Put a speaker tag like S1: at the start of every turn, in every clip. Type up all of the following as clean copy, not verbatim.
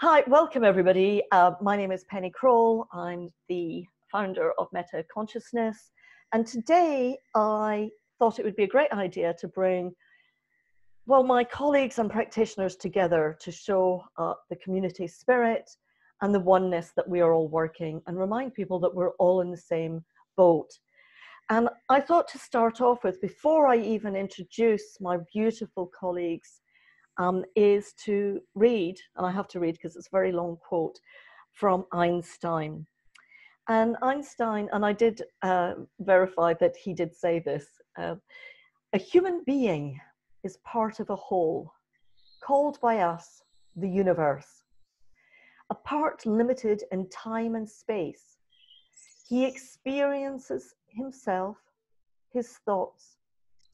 S1: Hi, welcome everybody. My name is Penny Kroll. I'm the founder of Meta Consciousness. And today I thought it would be a great idea to bring, well, my colleagues and practitioners together to show the community spirit and the oneness that we are all working and remind people that we're all in the same boat. And I thought to start off with, before I even introduce my beautiful colleagues, is to read, and I have to read because it's a very long quote, from Einstein. And Einstein, and I did verify that he did say this, a human being is part of a whole, called by us the universe. A part limited in time and space, he experiences himself, his thoughts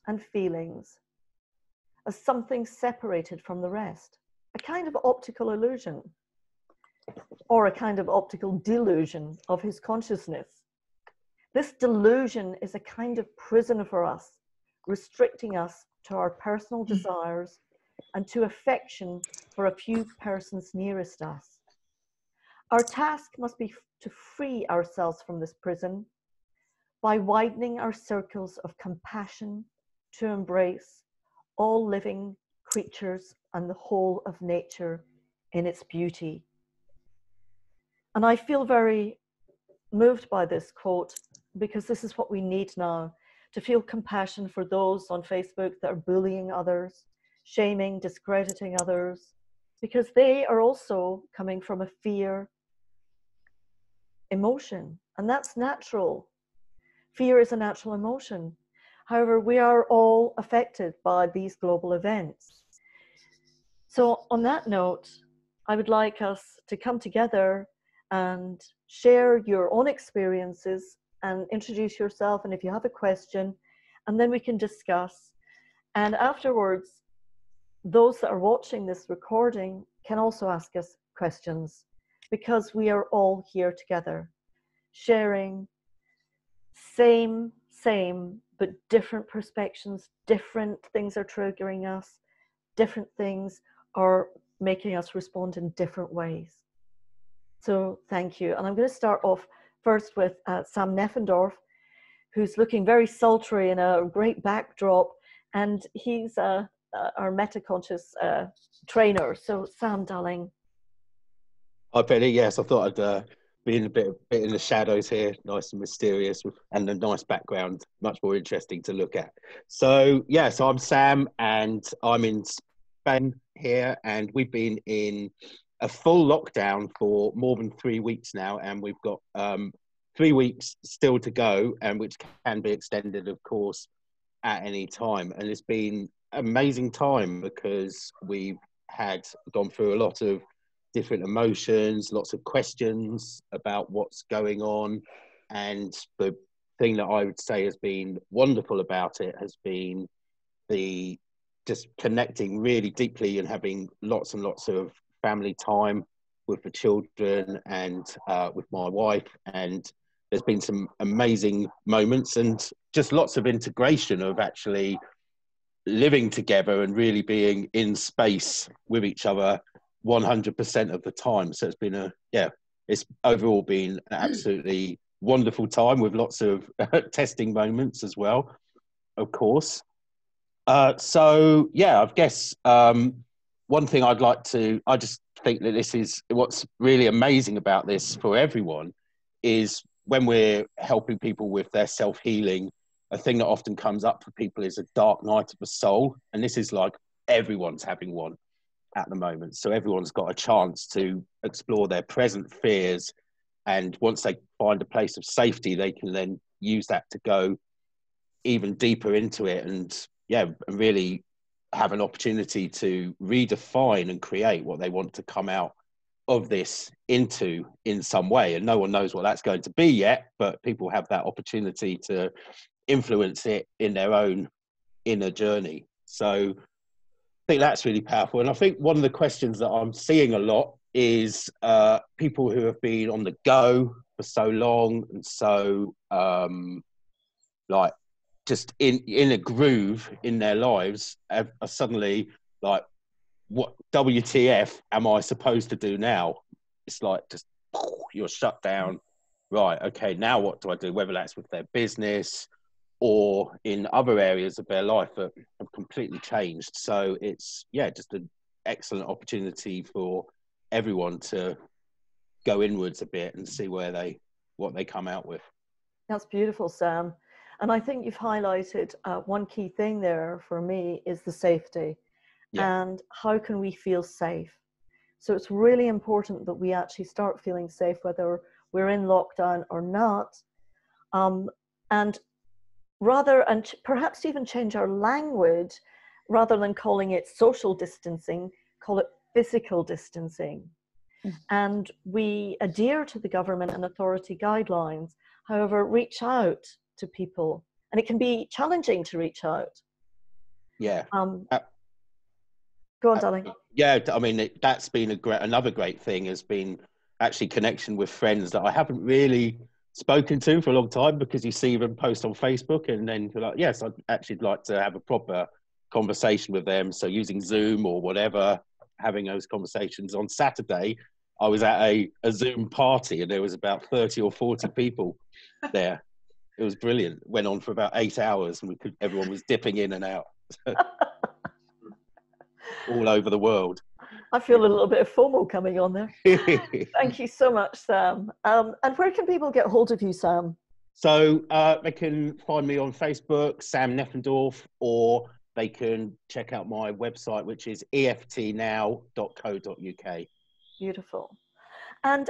S1: and feelings as something separated from the rest, a kind of optical illusion, or a kind of optical delusion of his consciousness. This delusion is a kind of prison for us, restricting us to our personal desires and to affection for a few persons nearest us. Our task must be to free ourselves from this prison by widening our circles of compassion to embrace all living creatures and the whole of nature in its beauty. And I feel very moved by this quote because this is what we need now, to feel compassion for those on Facebook that are bullying others, shaming, discrediting others, because they are also coming from a fear emotion, and that's natural. Fear is a natural emotion. However, we are all affected by these global events. So on that note, I would like us to come together and share your own experiences and introduce yourself, and if you have a question, and then we can discuss. And afterwards, those that are watching this recording can also ask us questions, because we are all here together, sharing same, but different perspectives, different things are triggering us, different things are making us respond in different ways. So thank you. And I'm going to start off first with Sam Neffendorf, who's looking very sultry in a great backdrop, and he's our meta-conscious trainer. So Sam, darling.
S2: Hi, Penny. Yes, I thought I'd be in a bit in the shadows here, nice and mysterious, and a nice background, much more interesting to look at. So, yes, I'm Sam, and I'm in Spain here, and we've been in a full lockdown for more than 3 weeks now, and we've got 3 weeks still to go, and which can be extended, of course, at any time. And it's been an amazing time because we've gone through a lot of different emotions, lots of questions about what's going on. And the thing that I would say has been wonderful about it has been the just connecting really deeply and having lots and lots of family time with the children and with my wife. And there's been some amazing moments and just lots of integration of actually living together and really being in space with each other 100% of the time. So it's been it's overall been an absolutely wonderful time with lots of testing moments as well, of course. So yeah, I guess one thing I just think that this is what's really amazing about this for everyone is when we're helping people with their self-healing, a thing that often comes up for people is a dark night of the soul. And this is like everyone's having one at the moment. So everyone's got a chance to explore their present fears. And once they find a place of safety, they can then use that to go even deeper into it and really have an opportunity to redefine and create what they want to come out of this into in some way. And no one knows what that's going to be yet, but people have that opportunity to influence it in their own inner journey. So I think that's really powerful. And I think one of the questions that I'm seeing a lot is people who have been on the go for so long and so like just in a groove in their lives are suddenly like what WTF am I supposed to do now? It's like just you're shut down. Right, okay, now what do I do? Whether that's with their business or in other areas of their life that have completely changed. So it's, yeah, just an excellent opportunity for everyone to go inwards a bit and see what they come out with.
S1: That's beautiful, Sam. And I think you've highlighted one key thing there for me is the safety.
S2: Yeah.
S1: And how can we feel safe? So it's really important that we actually start feeling safe, whether we're in lockdown or not. And perhaps even change our language, rather than calling it social distancing, call it physical distancing. And we adhere to the government and authority guidelines, however, reach out to people. And it can be challenging to reach out.
S2: Yeah.
S1: Go on, darling.
S2: Yeah, I mean, that's been another great thing has been actually connection with friends that I haven't really spoken to for a long time, because you see them post on Facebook and then you're like, yes, I'd actually like to have a proper conversation with them. So using Zoom or whatever, having those conversations. On Saturday, I was at a Zoom party and there was about 30 or 40 people there. It was brilliant. Went on for about 8 hours and everyone was dipping in and out. All over the world.
S1: I feel a little bit of FOMO coming on there. Thank you so much, Sam. And where can people get hold of you, Sam?
S2: So they can find me on Facebook, Sam Neffendorf, or they can check out my website, which is eftnow.co.uk. Beautiful.
S1: And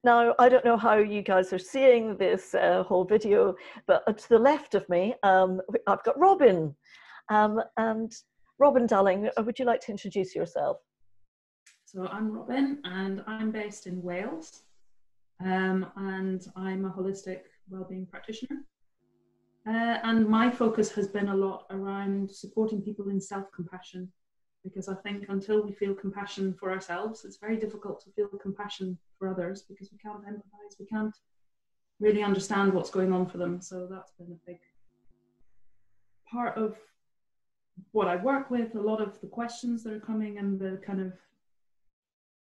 S1: now, I don't know how you guys are seeing this whole video, but to the left of me, I've got Robyn. And Robyn, darling, would you like to introduce yourself?
S3: So I'm Robyn, and I'm based in Wales, and I'm a holistic wellbeing practitioner. And my focus has been a lot around supporting people in self-compassion, because I think until we feel compassion for ourselves, it's very difficult to feel compassion for others, because we can't empathize, we can't really understand what's going on for them. So that's been a big part of what I work with, a lot of the questions that are coming and the kind of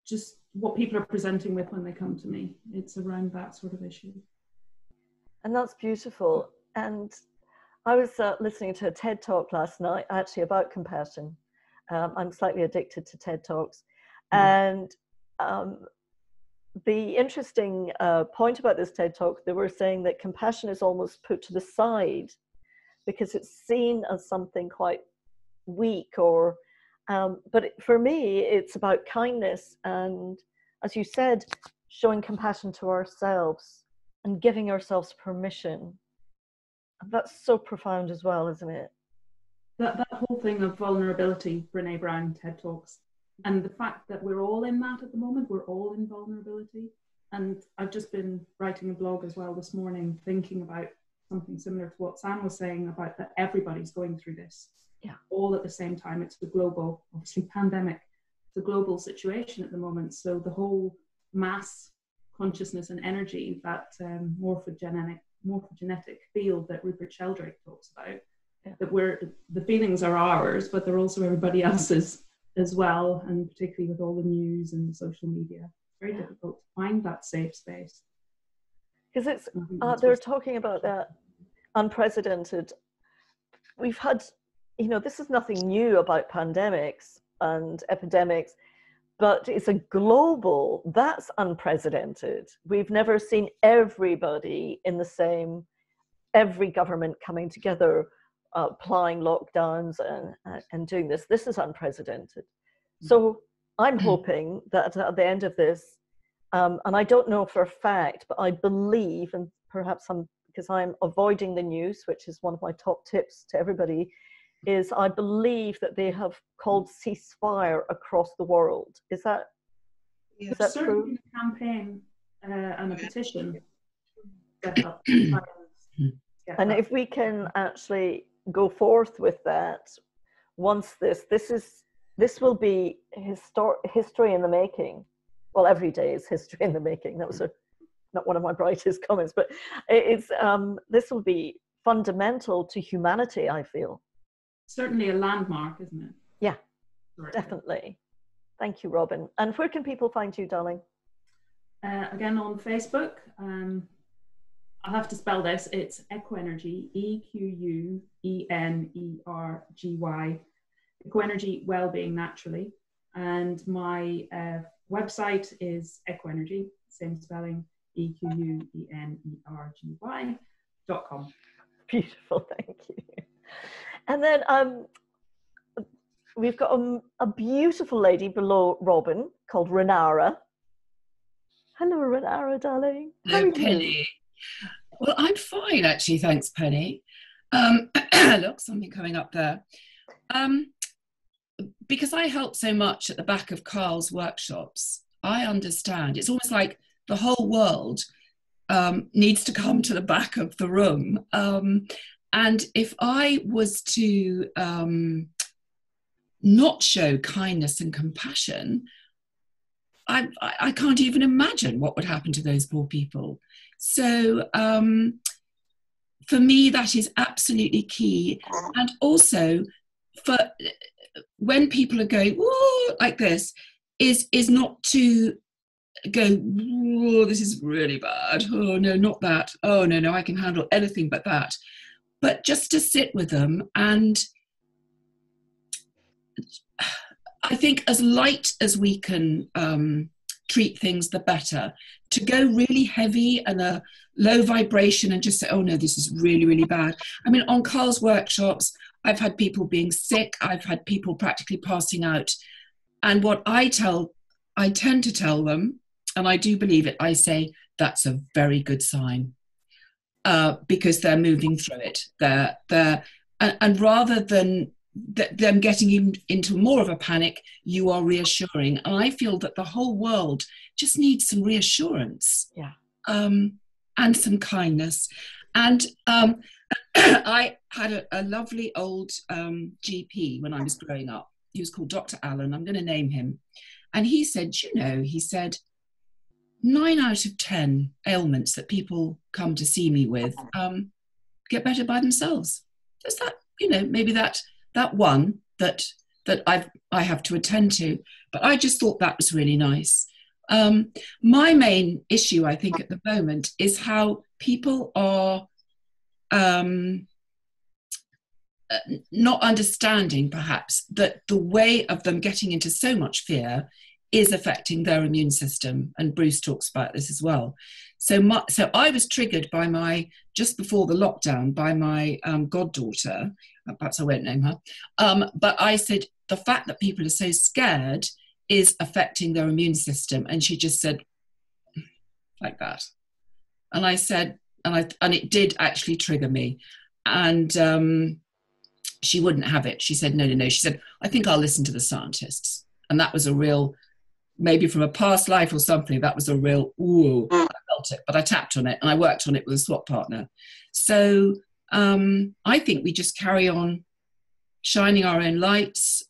S3: just what people are presenting with when they come to me. It's around that sort of issue. And
S1: that's beautiful. And I was listening to a TED Talk last night, actually, about compassion. I'm slightly addicted to TED Talks. And the interesting point about this TED Talk, they were saying that compassion is almost put to the side because it's seen as something quite weak, or but for me it's about kindness and, as you said, showing compassion to ourselves and giving ourselves permission. And that's so profound as well, isn't it?
S3: That whole thing of vulnerability, Brené Brown TED Talks, and the fact that we're all in that at the moment, we're all in vulnerability. And I've just been writing a blog as well this morning, thinking about something similar to what Sam was saying about that everybody's going through this.
S1: Yeah.
S3: All at the same time. It's the global, obviously, pandemic. It's a global situation at the moment. So the whole mass consciousness and energy, that morphogenetic field that Rupert Sheldrake talks about, that the feelings are ours, but they're also everybody else's as well. And particularly with all the news and social media, it's very difficult to find that safe space.
S1: Because it's they're talking about that unprecedented. We've had, this is nothing new about pandemics and epidemics, but it's a global, that's unprecedented. We've never seen everybody in the same, every government coming together, applying lockdowns and doing this. This is unprecedented. So I'm hoping that at the end of this, and I don't know for a fact, but I believe, and perhaps because I'm avoiding the news, which is one of my top tips to everybody, is I believe that they have called ceasefire across the world. Is that true?
S3: A campaign and a petition set up.
S1: And if we can actually go forth with that, once this will be history in the making. Well, every day is history in the making. That was not one of my brightest comments, but this will be fundamental to humanity, I feel.
S3: Certainly a landmark, isn't it?
S1: Yeah. Definitely. Thank you, Robyn. And where can people find you, darling?
S3: Again, on Facebook. I'll have to spell this. It's Equenergy, EQUENERGY. Equenergy, Wellbeing Naturally. And my website is Equenergy, same spelling, EQUENERGY.com.
S1: Beautiful, thank you. And then we've got a beautiful lady below Robyn called Renira. Hello, Renira, darling. How are
S4: Penny.
S1: you?
S4: Well, I'm fine, actually. Thanks, Penny. Look, something coming up there. Because I help so much at the back of Carl's workshops, I understand. It's almost like the whole world needs to come to the back of the room. And if I was to not show kindness and compassion, I can't even imagine what would happen to those poor people. So for me, that is absolutely key. And also, for when people are going, "Whoa," like this, is not to go, "Whoa, this is really bad. Oh no, not that. Oh no, I can handle anything but that." But just to sit with them, and I think as light as we can treat things, the better. To go really heavy and a low vibration and just say, "Oh no, this is really, really bad." I mean, on Carl's workshops, I've had people being sick. I've had people practically passing out. And what I tend to tell them, and I do believe it, I say, that's a very good sign. Because they're moving through it. And rather than them getting into more of a panic, you are reassuring. And I feel that the whole world just needs some reassurance, and some kindness. And I had a lovely old GP when I was growing up. He was called Dr. Allen. I'm going to name him. And he said, he said, 9 out of 10 ailments that people come to see me with get better by themselves. Just that, maybe that one that I have to attend to. But I just thought that was really nice. My main issue, I think, at the moment is how people are not understanding, perhaps, that the way of them getting into so much fear is affecting their immune system, and Bruce talks about this as well. So I was triggered by just before the lockdown, by my goddaughter, perhaps I won't name her, but I said, the fact that people are so scared is affecting their immune system. And she just said, like that. And I said, and it did actually trigger me. And she wouldn't have it. She said, no. She said, I think I'll listen to the scientists. And that was a real, maybe from a past life or something, that was a real, ooh, I felt it, but I tapped on it and I worked on it with a swap partner. So I think we just carry on shining our own lights,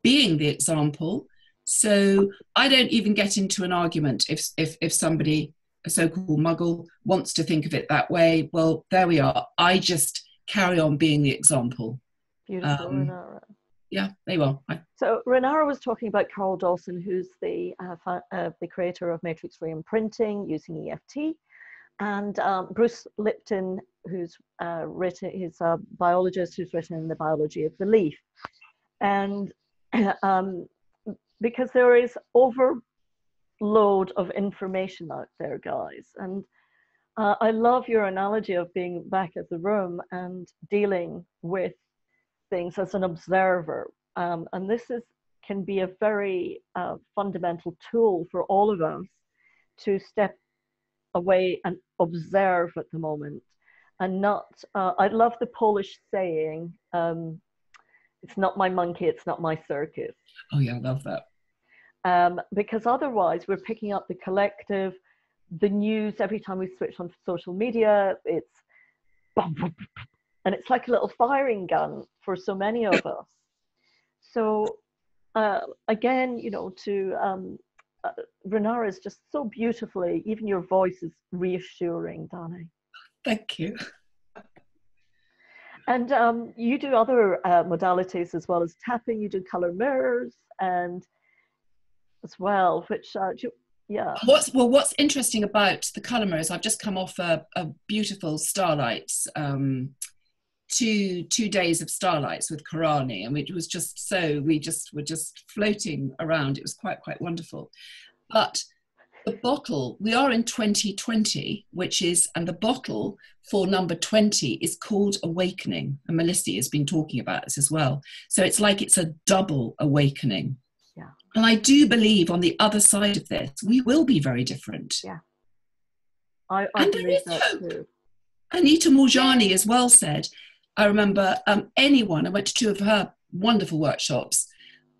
S4: being the example. So I don't even get into an argument if somebody, a so-called muggle, wants to think of it that way. Well, there we are. I just carry on being the example.
S1: Beautiful, Renira.
S4: Yeah, there you are.
S1: So Renira was talking about Carl Dawson, who's the creator of matrix reimprinting using EFT, and Bruce Lipton, who's written, he's a biologist who's written in The Biology of Belief. And because there is overload of information out there, guys. And I love your analogy of being back at the room and dealing with things as an observer. And this can be a very fundamental tool for all of us to step away and observe at the moment, and not, I love the Polish saying, it's not my monkey, it's not my circus.
S4: Oh yeah, I love that.
S1: Because otherwise we're picking up the collective, the news, every time we switch on social media, it's bum, bum, bum, and it's like a little firing gun for so many of us. So again, Renira is just so beautifully, even your voice is reassuring, darling.
S4: Thank you.
S1: And you do other modalities as well as tapping. You do color mirrors and as well, which yeah.
S4: What's interesting about the colour mirrors? I've just come off a beautiful starlights. 2 days of starlights with Karani, and it was just so we were just floating around. It was quite wonderful. But the bottle, we are in 2020, and the bottle for number 20 is called Awakening, and Melissa has been talking about this as well. So it's like it's a double awakening.
S1: Yeah.
S4: And I do believe on the other side of this, we will be very different.
S1: Yeah. I believe that too.
S4: Anita Moorjani as well said, I remember I went to 2 of her wonderful workshops.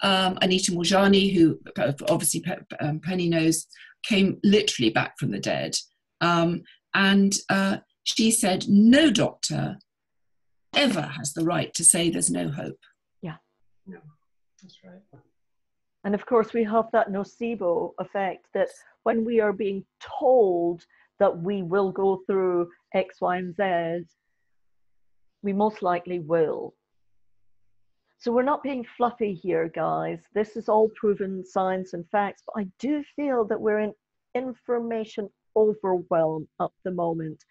S4: Anita Moorjani, who obviously Penny knows, came literally back from the dead. And she said, no doctor ever has the right to say there's no hope.
S1: Yeah.
S3: No, that's right.
S1: And of course, we have that nocebo effect that when we are being told that we will go through X, Y, and Z, we most likely will. So we're not being fluffy here, guys. This is all proven science and facts, but I do feel that we're in information overwhelm at the moment.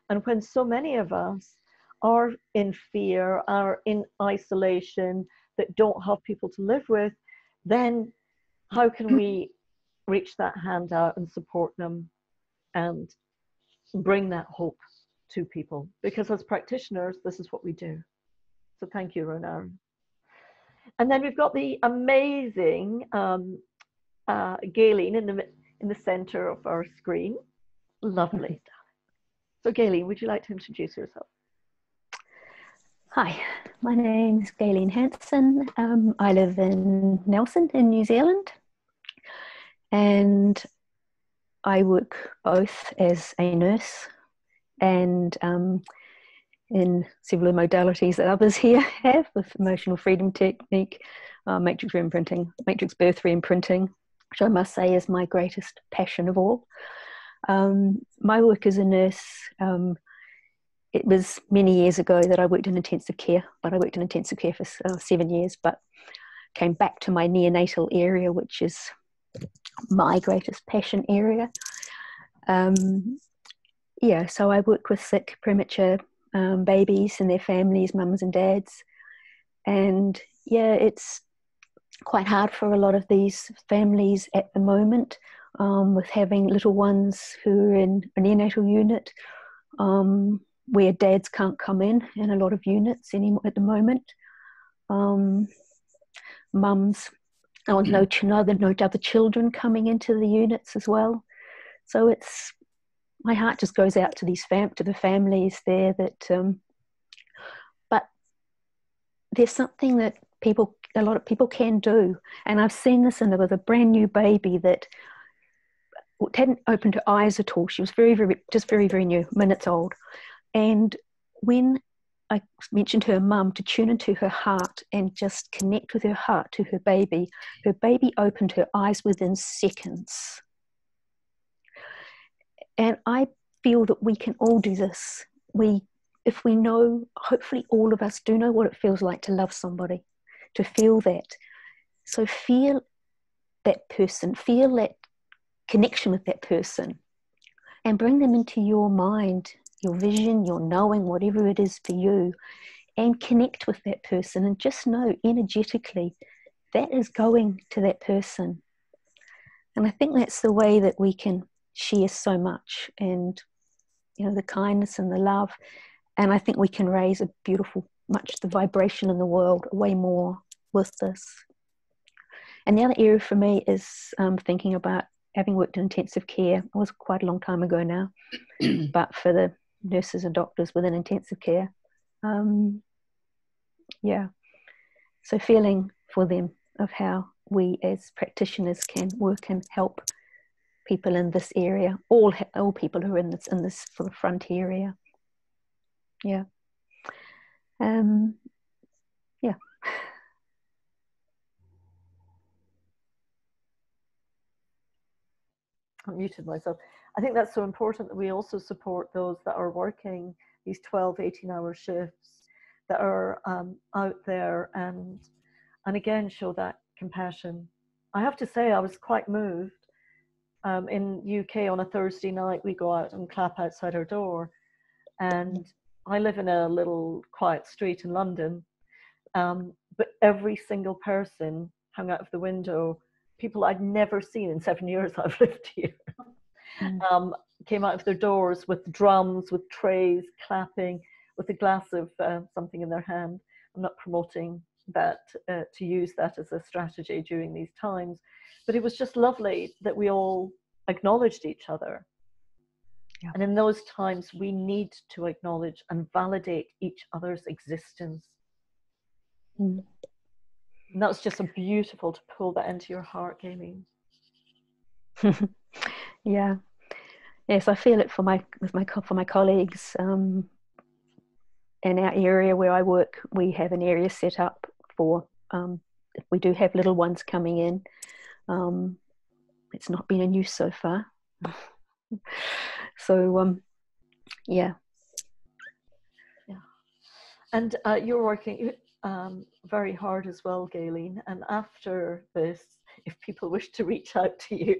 S1: And when so many of us are in fear, are in isolation, that don't have people to live with, then how can we reach that hand out and support them and bring that hope to people? Because as practitioners, this is what we do. So thank you, Renira. And then we've got the amazing Gaylene in the center of our screen. Lovely. So Gaylene, would you like to introduce yourself?
S5: Hi, my name is Gaylene Hansen. I live in Nelson in New Zealand, and I work both as a nurse and in several modalities that others here have, with emotional freedom technique, matrix reimprinting, matrix birth reimprinting, which I must say is my greatest passion of all. My work as a nurse, it was many years ago that I worked in intensive care, but I worked in intensive care for 7 years, but came back to my neonatal area, which is my greatest passion area. Yeah, so I work with sick, premature babies and their families, mums and dads. And yeah, it's quite hard for a lot of these families at the moment, with having little ones who are in a neonatal unit, where dads can't come in a lot of units anymore at the moment. Mums no other children coming into the units as well. So it's, my heart just goes out to these to the families there that, but there's something that a lot of people can do. And I've seen this with a brand new baby that hadn't opened her eyes at all. She was very, very new, minutes old. And when I mentioned to her mum to tune into her heart and just connect with her heart to her baby opened her eyes within seconds. And I feel that we can all do this. If we know, hopefully all of us do know what it feels like to love somebody, to feel that. So feel that person, feel that connection with that person, and bring them into your mind, your vision, your knowing, whatever it is for you, and connect with that person, and just know energetically that is going to that person. And I think that's the way that we can share so much, and the kindness and the love. And I think we can raise the vibration in the world way more with this. And the other area for me is thinking about, having worked in intensive care, it was quite a long time ago now, but for the nurses and doctors within intensive care, yeah. So feeling for them of how we as practitioners can work and help people in this area, all people who are in this sort of front area. Yeah. Yeah.
S1: I muted myself. I think that's so important that we also support those that are working these 12, 18-hour shifts, that are out there and again show that compassion. I have to say I was quite moved. In UK on a Thursday night we go out and clap outside our door, and I live in a little quiet street in London, but every single person hung out of the window, people I'd never seen in 7 years I've lived here, came out of their doors with drums, with trays, clapping, with a glass of something in their hand. I'm not promoting that, to use that as a strategy during these times, but it was just lovely that we all acknowledged each other. Yeah. And in those times, we need to acknowledge and validate each other's existence. And that was just beautiful to pull that into your heart, Gaylene.
S5: Yeah. Yes, I feel it for my colleagues. In our area where I work, we have an area set up for if we do have little ones coming in. It's not been in use so far. So, yeah.
S1: And you're working very hard as well, Gaylene. And after this, if people wish to reach out to you,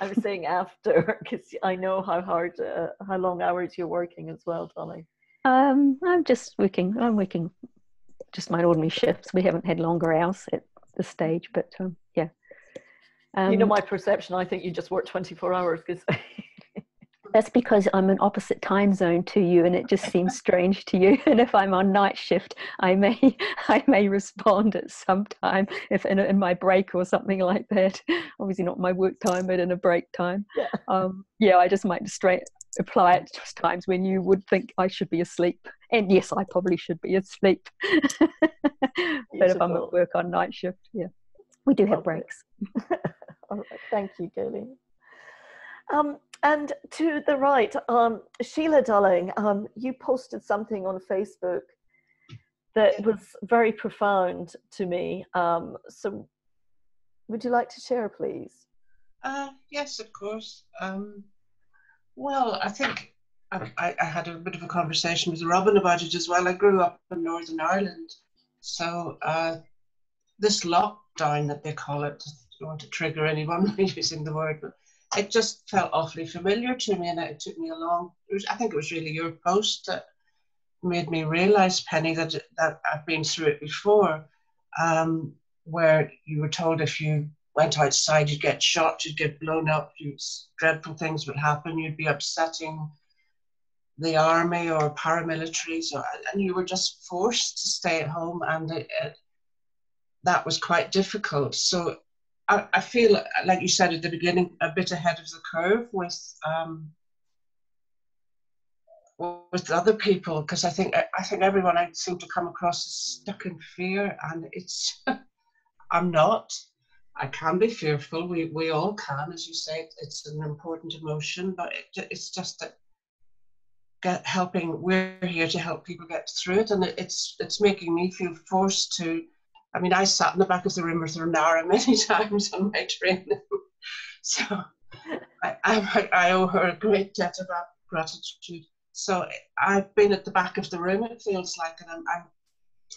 S1: I'm saying after, because I know how hard, how long hours you're working as well, Dolly.
S5: I'm working just my ordinary shifts. We haven't had longer hours at this stage, but yeah.
S1: You know my perception, I think you just work 24 hours because
S5: that's because I'm an opposite time zone to you, and it just seems strange to you. And if I'm on night shift, I may respond at some time if in my break or something like that. Obviously not my work time, but in a break time. Yeah, I just might straight apply it to times when you would think I should be asleep. And yes, I probably should be asleep. But if I'm at work on night shift, yeah, we do have breaks.
S1: All right, thank you, Gaylene. And to the right, Sheelagh, darling, you posted something on Facebook that was very profound to me. So would you like to share, please?
S6: Yes, of course. Well, I think I had a bit of a conversation with Robyn about it as well. I grew up in Northern Ireland. So this lockdown that they call it, I don't want to trigger anyone using the word, but it just felt awfully familiar to me, and it took me I think it was really your post that made me realise, Penny, that I've been through it before, where you were told if you went outside you'd get shot, you'd get blown up, dreadful things would happen, you'd be upsetting the army or paramilitaries, and you were just forced to stay at home, and that was quite difficult. So I feel, like you said at the beginning, a bit ahead of the curve with other people, because I think everyone I seem to come across is stuck in fear, and it's I'm not. I can be fearful. We all can, as you say. It's an important emotion, but it's just that we're here to help people get through it, and it's making me feel forced to. I mean, I sat in the back of the room with Renira many times on my train, so I owe her a great debt of gratitude. So I've been at the back of the room, it feels like, and I'm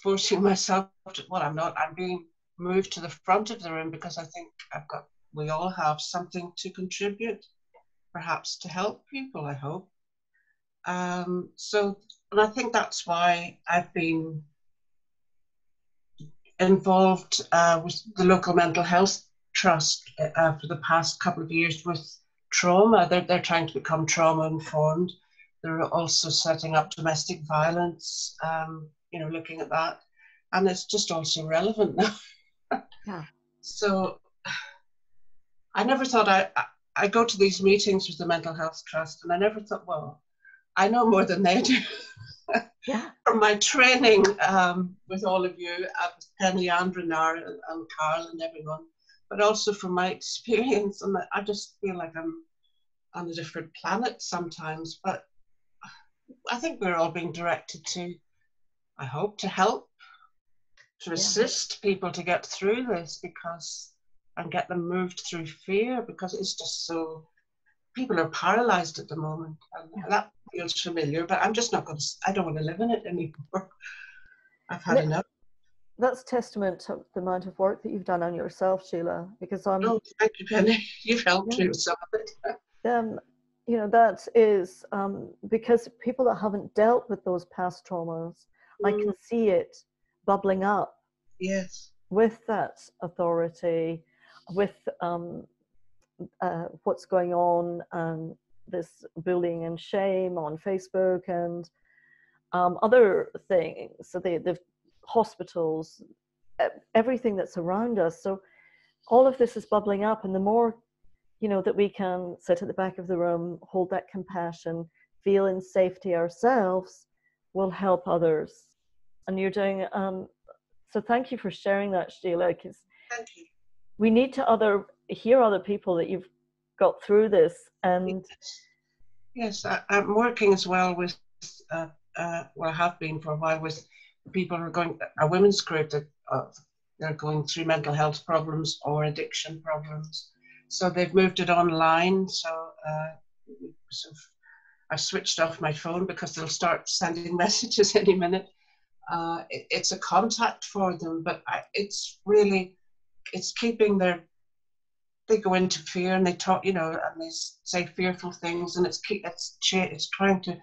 S6: forcing myself to, well, I'm not, I'm being moved to the front of the room because I think we all have something to contribute, perhaps to help people, I hope. And I think that's why I've been involved with the local mental health trust for the past couple of years with trauma. They're trying to become trauma informed. They're also setting up domestic violence, looking at that. And it's just also relevant now.
S1: Yeah.
S6: So I never thought I go to these meetings with the mental health trust, and I never thought, well, I know more than they do.
S1: Yeah.
S6: From my training with all of you, Penny and Renira and Carl and everyone, but also from my experience, and I just feel like I'm on a different planet sometimes. But I think we're all being directed to, I hope, to help, to assist people to get through this, and get them moved through fear, because it's just so, people are paralyzed at the moment, and that feels familiar, but I'm just not going to, I don't want to live in it anymore. I've had enough.
S1: That's testament to the amount of work that you've done on yourself, Sheelagh, because
S6: Oh, thank you, Penny. You've helped me with some of it.
S1: You know, that is because people that haven't dealt with those past traumas, I can see it bubbling up.
S6: Yes.
S1: With that authority, with what's going on, and this bullying and shame on Facebook and other things. So the hospitals, everything that's around us. So all of this is bubbling up, and the more, you know, that we can sit at the back of the room, hold that compassion, feel in safety ourselves, will help others. And you're doing so thank you for sharing that, Sheelagh, because
S6: thank you.
S1: We need to hear other people that you've got through this. And
S6: yes, I'm working as well with well, I have been for a while, with people who are going, a women's group that they're going through mental health problems or addiction problems. So they've moved it online. So I've switched off my phone because they'll start sending messages any minute. It's a contact for them, but it's keeping they go into fear and they talk, you know, and they say fearful things, and it's trying to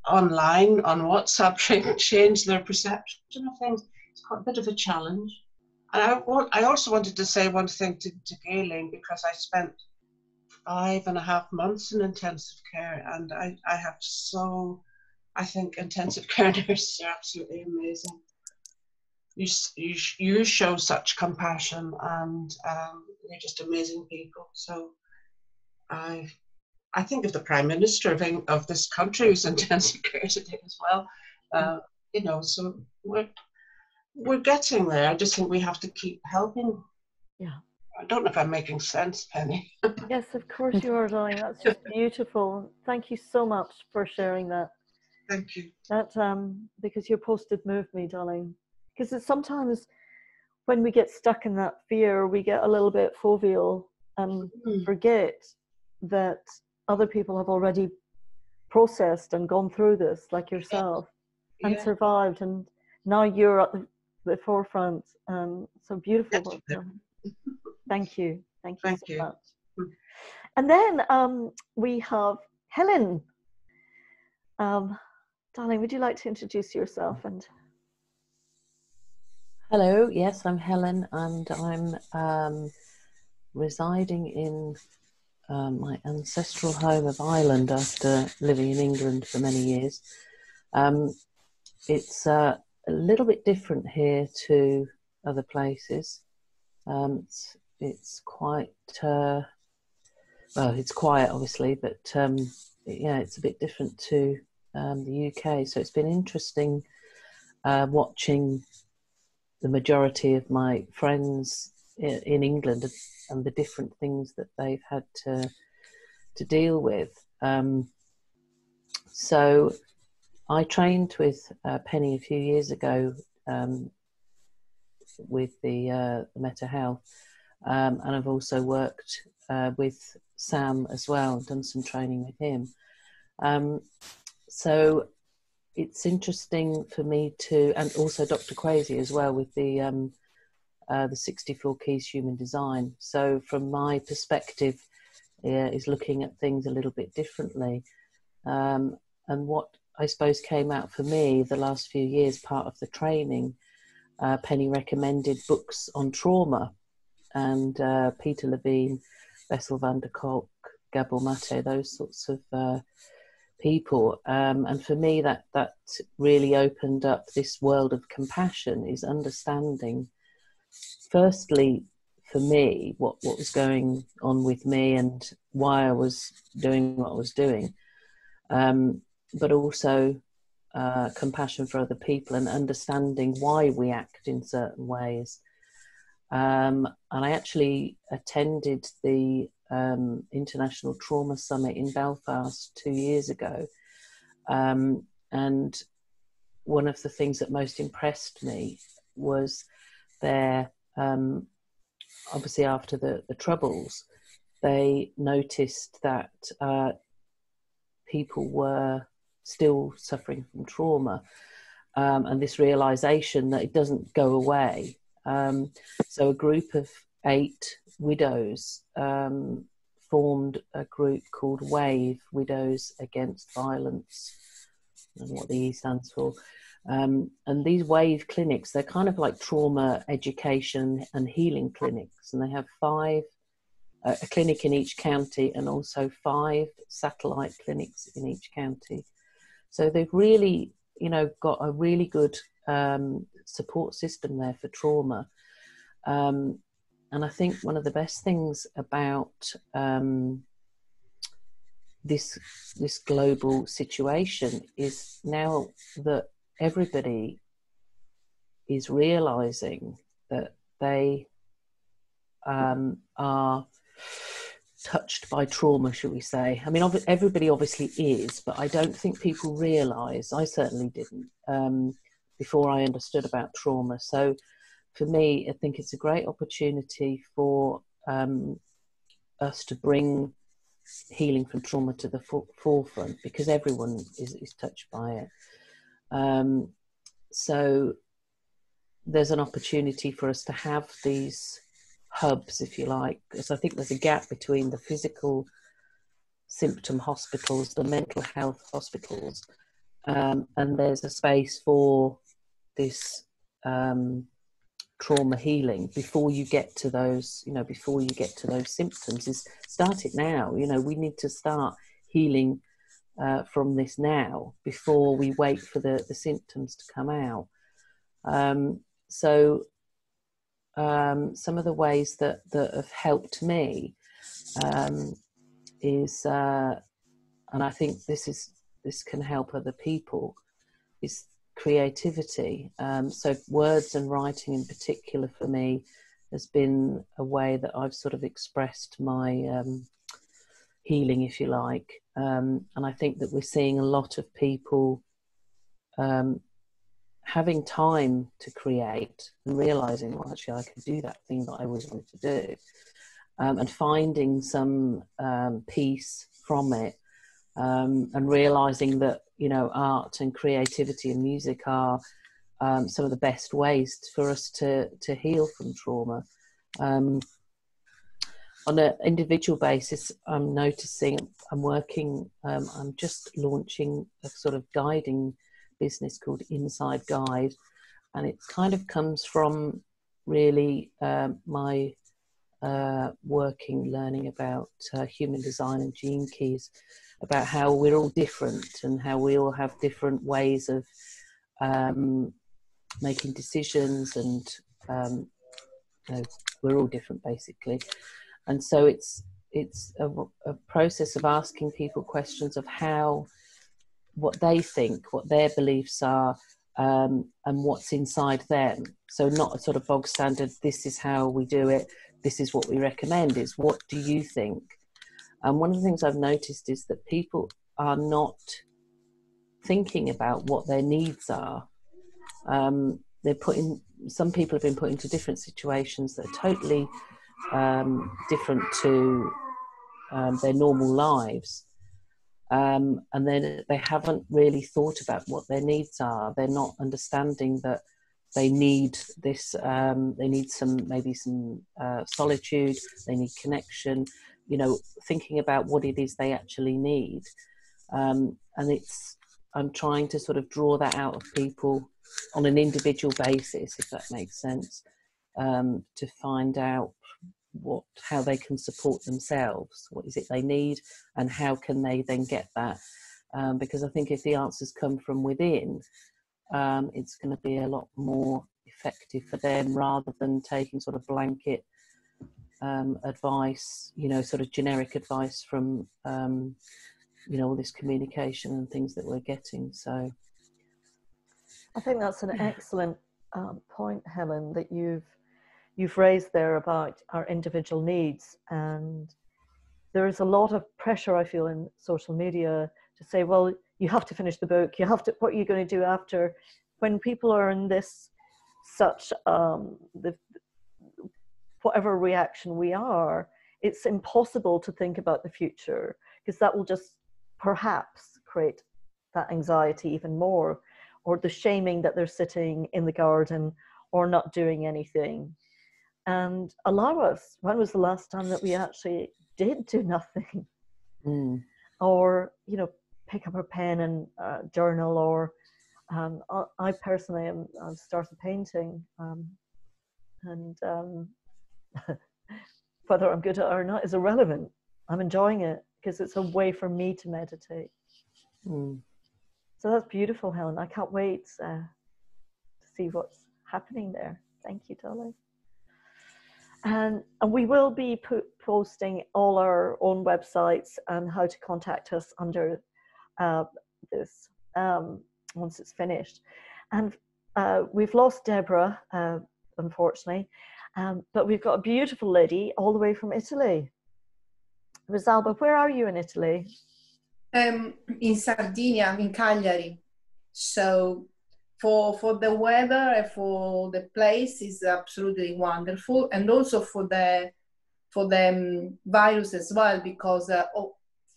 S6: online on WhatsApp change their perception of things. It's quite a bit of a challenge. And I also wanted to say one thing to Gaylene, because I spent 5.5 months in intensive care, and I think intensive care nurses are absolutely amazing. You show such compassion, and they're just amazing people. So I think of the Prime Minister of this country who's in intensive care today as well. You know, so we're getting there. I just think we have to keep helping.
S1: Yeah.
S6: I don't know if I'm making sense, Penny.
S1: Yes, of course you are, darling. That's just beautiful. Thank you so much for sharing that.
S6: Thank you.
S1: That because your post did move me, darling. Because it's sometimes when we get stuck in that fear, we get a little bit foveal and forget that other people have already processed and gone through this, like yourself, and survived. And now you're at the forefront. So beautiful work. Thank you. Thank you so much. And then we have Helen. Darling, would you like to introduce yourself? And
S7: hello, yes, I'm Helen, and I'm residing in my ancestral home of Ireland after living in England for many years. It's a little bit different here to other places. It's quite, well, it's quiet obviously, but yeah, it's a bit different to the UK. So it's been interesting watching the majority of my friends in England and the different things that they've had to deal with. So I trained with Penny a few years ago with the Meta Health, and I've also worked with Sam as well and done some training with him. So it's interesting for me to, and also Dr. Kwesi as well, with the 64 Keys Human Design. So from my perspective, is looking at things a little bit differently. And what I suppose came out for me the last few years, part of the training, Penny recommended books on trauma, and Peter Levine, Bessel van der Kolk, Gabor Mate, those sorts of people. And for me, that really opened up this world of compassion, is understanding, firstly, for me, what was going on with me and why I was doing what I was doing, but also compassion for other people and understanding why we act in certain ways. And I actually attended the International Trauma Summit in Belfast 2 years ago. And one of the things that most impressed me was their, obviously after the Troubles, they noticed that people were still suffering from trauma. and this realization that it doesn't go away. So a group of 8 widows formed a group called WAVE, Widows Against Violence, and what the E stands for. And these WAVE clinics, they're kind of like trauma education and healing clinics, and they have 5, a clinic in each county, and also 5 satellite clinics in each county. So they've really, you know, got a really good support system there for trauma. And I think one of the best things about this global situation is now that everybody is realizing that they are touched by trauma, shall we say. I mean, everybody obviously is, but I don't think people realize, I certainly didn't, before I understood about trauma. So for me, I think it's a great opportunity for us to bring healing from trauma to the forefront, because everyone is touched by it. So there's an opportunity for us to have these hubs, if you like, because I think there's a gap between the physical symptom hospitals, the mental health hospitals, and there's a space for this trauma healing before you get to those, you know, before you get to those symptoms. Is start it now. You know, we need to start healing from this now before we wait for the symptoms to come out. So some of the ways that have helped me is, and I think this can help other people, is creativity. So words and writing in particular for me has been a way that I've sort of expressed my healing, if you like. And I think that we're seeing a lot of people having time to create and realizing, well, actually I can do that thing that I always wanted to do, and finding some peace from it, and realizing that, you know, art and creativity and music are some of the best ways for us to heal from trauma. On an individual basis, I'm noticing, I'm working, I'm just launching a sort of guiding business called Inside Guide, and it kind of comes from really my learning about human design and gene keys, about how we're all different and how we all have different ways of making decisions, and you know, we're all different basically. And so it's a process of asking people questions of how, what they think, what their beliefs are, and what's inside them. So not a sort of bog standard, this is how we do it, this is what we recommend. It's what do you think? And one of the things I've noticed is that people are not thinking about what their needs are. Some people have been put into different situations that are totally different to their normal lives. And then they haven't really thought about what their needs are. They're not understanding that they need this, they need maybe some solitude, they need connection, you know, thinking about what it is they actually need. And I'm trying to sort of draw that out of people on an individual basis, if that makes sense, to find out how they can support themselves, what is it they need, and how can they then get that, because I think if the answers come from within, it's going to be a lot more effective for them, rather than taking sort of blanket advice, you know, sort of generic advice from you know, all this communication and things that we're getting. So
S1: I think that's an excellent point, Helen, that you've raised there about our individual needs. And there is a lot of pressure, I feel, in social media to say, well, you have to finish the book, you have to, what are you going to do after? When people are in this such whatever reaction we are, it's impossible to think about the future, because that will just perhaps create that anxiety even more. or the shaming that they're sitting in the garden or not doing anything. And allow us, when was the last time that we actually did do nothing? Or, you know, pick up a pen and journal, or I personally I've started painting, and whether I'm good at it or not is irrelevant. I'm enjoying it because it's a way for me to meditate. So that's beautiful, Helen. I can't wait to see what's happening there. Thank you, darling. And we will be posting all our own websites and how to contact us under this once it's finished. And we've lost Deborah, unfortunately, but we've got a beautiful lady all the way from Italy. Rosalba, where are you in Italy?
S8: In Sardinia, in Cagliari. So for the weather and for the place is absolutely wonderful, and also for the virus as well, because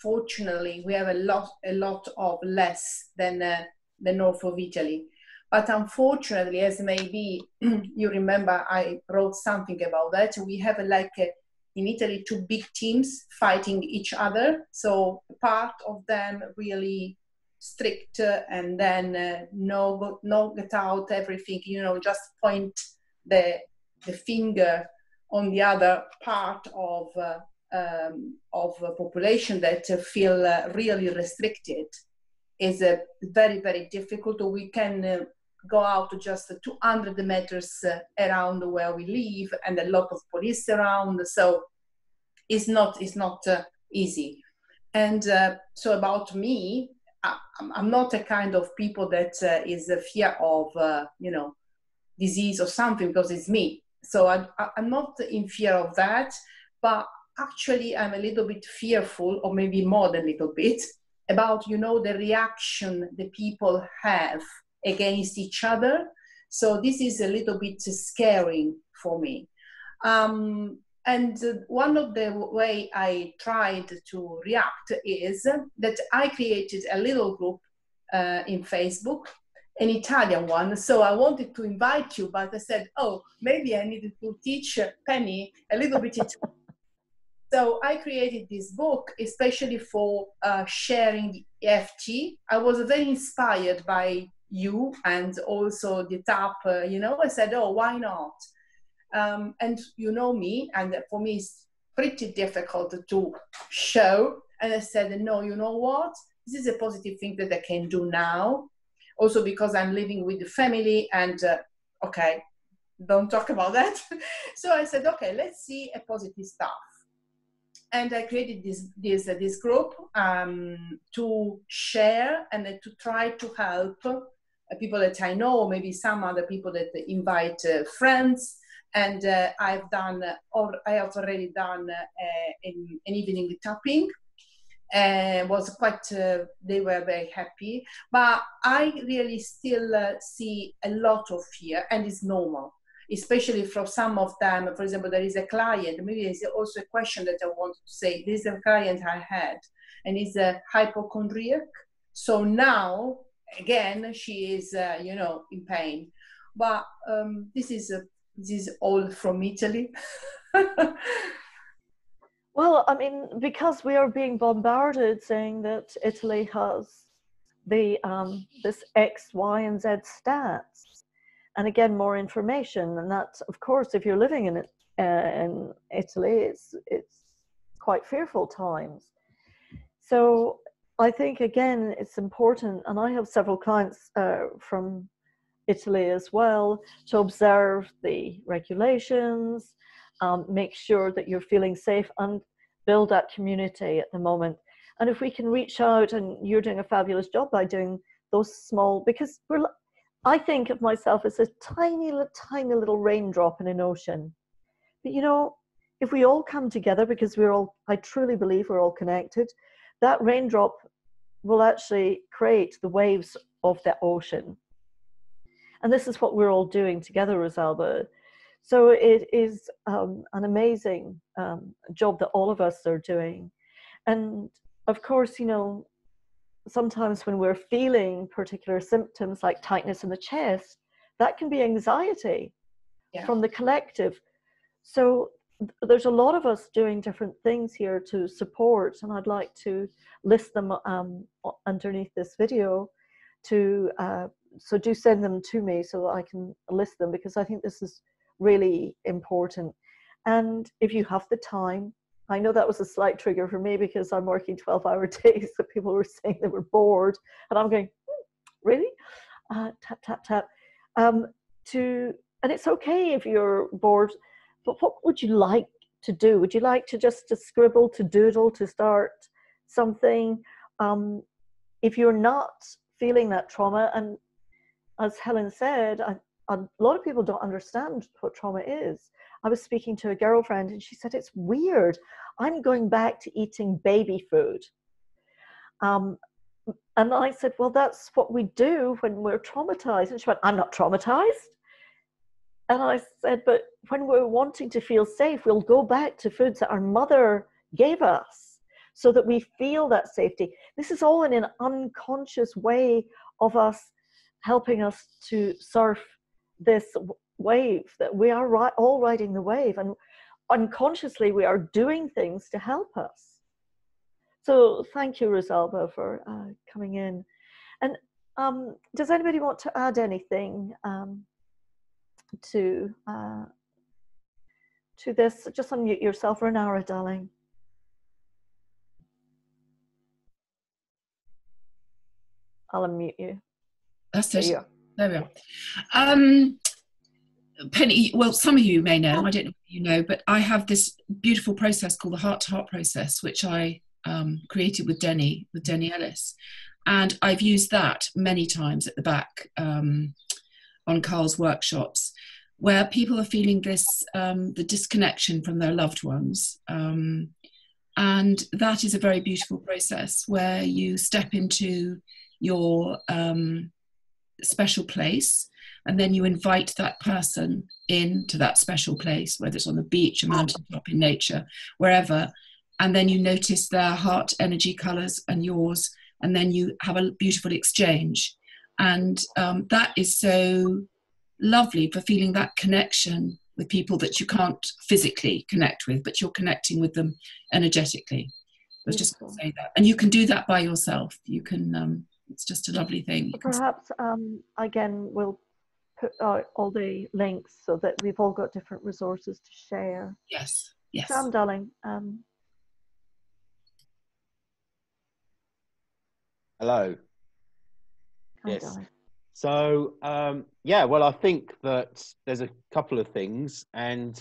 S8: fortunately we have a lot of less than the north of Italy. But unfortunately, as maybe you remember, I wrote something about that. We have in Italy 2 big teams fighting each other. So part of them really strict, and then no get out everything, you know, just point the finger on the other part of a population that feel really restricted. Is very, very difficult. We can go out to just 200 meters around where we live, and a lot of police around, so it's not easy. And so about me, I'm not a kind of people that is a fear of you know, disease or something, because it's me. So I'm not in fear of that, but actually I'm a little bit fearful, or maybe more than a little bit, about, you know, the reaction the people have against each other. So this is a little bit scary for me. And one of the way I tried to react is that I created a little group in Facebook, an Italian one. So I wanted to invite you, but I said, oh, maybe I needed to teach Penny a little bit Italian. So I created this book, especially for sharing EFT. I was very inspired by you and also the tap, you know, I said, oh, why not? And you know me, and for me it's pretty difficult to show. And I said, no, you know what? This is a positive thing that I can do now. Also because I'm living with the family, and okay, don't talk about that. So I said, okay, let's see a positive stuff. And I created this group to share and to try to help people that I know, or maybe some other people that invite friends. And I have already done an evening tapping. Was quite, they were very happy. But I really still see a lot of fear, and it's normal. Especially from some of them. For example, there is a client, maybe there's also a question that I want to say. This is a client I had, and he's a hypochondriac. So now, again, she is, you know, in pain. But this is all from Italy.
S1: Well, I mean, because we are being bombarded saying that Italy has the this X, Y, and Z stats. And again, more information, and that, of course, if you're living in Italy, it's quite fearful times. So I think, again, it's important, and I have several clients from Italy as well, to observe the regulations, make sure that you're feeling safe, and build that community at the moment. And if we can reach out, and you're doing a fabulous job by doing those small, because I think of myself as a tiny little raindrop in an ocean. But, you know, if we all come together, because I truly believe we're all connected, that raindrop will actually create the waves of the ocean. And this is what we're all doing together, Rosalba. So it is an amazing job that all of us are doing. And of course, you know, sometimes when we're feeling particular symptoms like tightness in the chest, that can be anxiety from the collective. So there's a lot of us doing different things here to support, and I'd like to list them underneath this video. So do send them to me so that I can list them, because I think this is really important. And if you have the time, I know that was a slight trigger for me because I'm working 12-hour days, so people were saying they were bored, and I'm going, really? Tap, tap, tap. And it's okay if you're bored, but what would you like to do? Would you like to just to scribble, to doodle, to start something? If you're not feeling that trauma, and as Helen said, a lot of people don't understand what trauma is. I was speaking to a girlfriend and she said, it's weird. I'm going back to eating baby food. And I said, well, that's what we do when we're traumatized. And she went, I'm not traumatized. And I said, but when we're wanting to feel safe, we'll go back to foods that our mother gave us so that we feel that safety. This is all in an unconscious way of us helping us to surf this wave, that we are all riding the wave, and unconsciously we are doing things to help us. So thank you, Rosalba, for coming in. And does anybody want to add anything to this? Just unmute yourself, Renira, darling. I'll unmute you.
S4: That's it. There we are. Penny, well, some of you may know, I don't know if you know, but I have this beautiful process called the heart-to-heart process, which I created with Denny Ellis. And I've used that many times at the back on Carl's workshops, where people are feeling this, the disconnection from their loved ones. And that is a very beautiful process where you step into your special place, and then you invite that person into that special place, whether it's on the beach, a mountaintop, in nature, wherever, and then you notice their heart energy colours and yours, and then you have a beautiful exchange. And that is so lovely for feeling that connection with people that you can't physically connect with, but you're connecting with them energetically. I was just going to say that. And you can do that by yourself. You can, it's just a lovely thing.
S1: Perhaps, again, we'll put out all the links so that we've all got different resources to share.
S4: Yes, yes.
S1: Sam, darling.
S2: Hello.
S1: Hi,
S2: Yes.
S1: darling.
S2: So, yeah, well, I think that there's a couple of things. And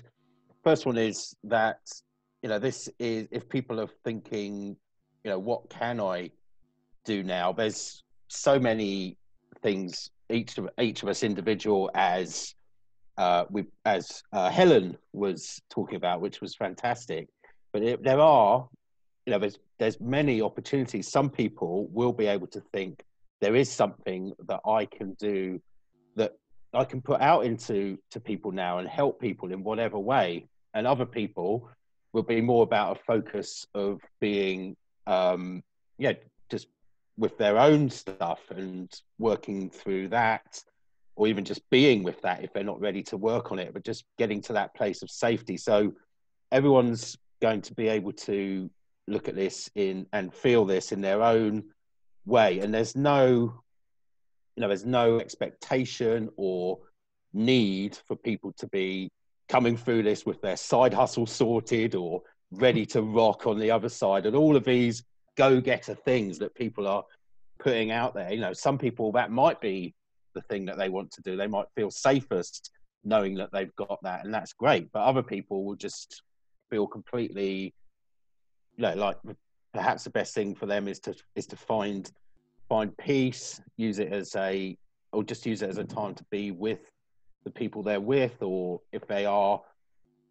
S2: first one is that, you know, this is, if people are thinking, you know, what can I do now? There's so many things, each of us individual, as Helen was talking about, which was fantastic. But there are, you know, there's many opportunities. Some people will be able to think there is something that I can do, that I can put out to people now and help people in whatever way. And other people will be more about a focus of being, just with their own stuff and working through that, or even just being with that if they're not ready to work on it, but just getting to that place of safety. So everyone's going to be able to look at this and feel this in their own way. And there's no expectation or need for people to be coming through this with their side hustle sorted or ready to rock on the other side, and all of these go-getter things that people are putting out there. You know, some people, that might be the thing that they want to do. They might feel safest knowing that they've got that, and that's great. But other people will just feel completely, you know, like perhaps the best thing for them is to find peace, use it as a time to be with the people they're with, or if they are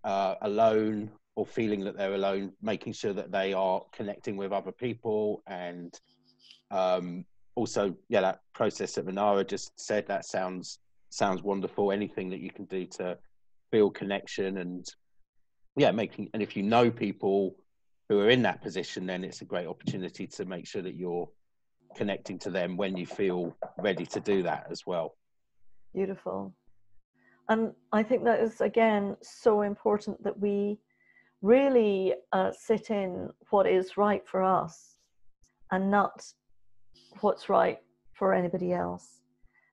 S2: alone or feeling that they're alone, making sure that they are connecting with other people. And also, yeah, that process that Renira just said, that sounds wonderful. Anything that you can do to feel connection, and and if you know people who are in that position, then it's a great opportunity to make sure that you're connecting to them when you feel ready to do that as well.
S1: Beautiful. And I think that is, again, so important that we really sit in what is right for us and not what's right for anybody else,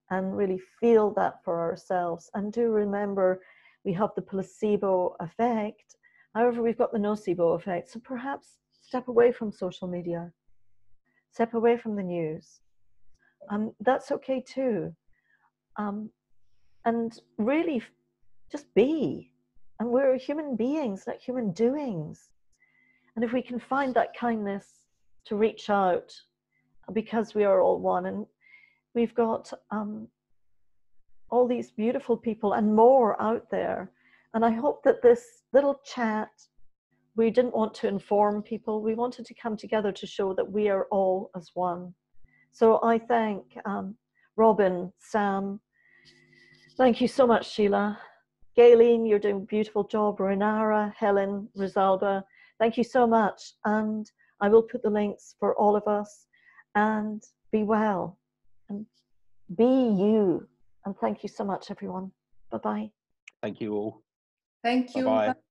S1: and really feel that for ourselves. And do remember, we have the placebo effect. However, we've got the nocebo effect. So perhaps step away from social media, step away from the news. That's okay too. And really just be. And we're human beings, not human doings. And if we can find that kindness to reach out, because we are all one, and we've got all these beautiful people and more out there. And I hope that this little chat, we didn't want to inform people. We wanted to come together to show that we are all as one. So I thank Robyn, Sam. Thank you so much, Sheelagh. Gaylene, you're doing a beautiful job. Renira, Helen, Rosalba, thank you so much. And I will put the links for all of us. And be well and be you. And thank you so much, everyone. Bye-bye.
S2: Thank you all.
S8: Thank you.
S2: Bye-bye.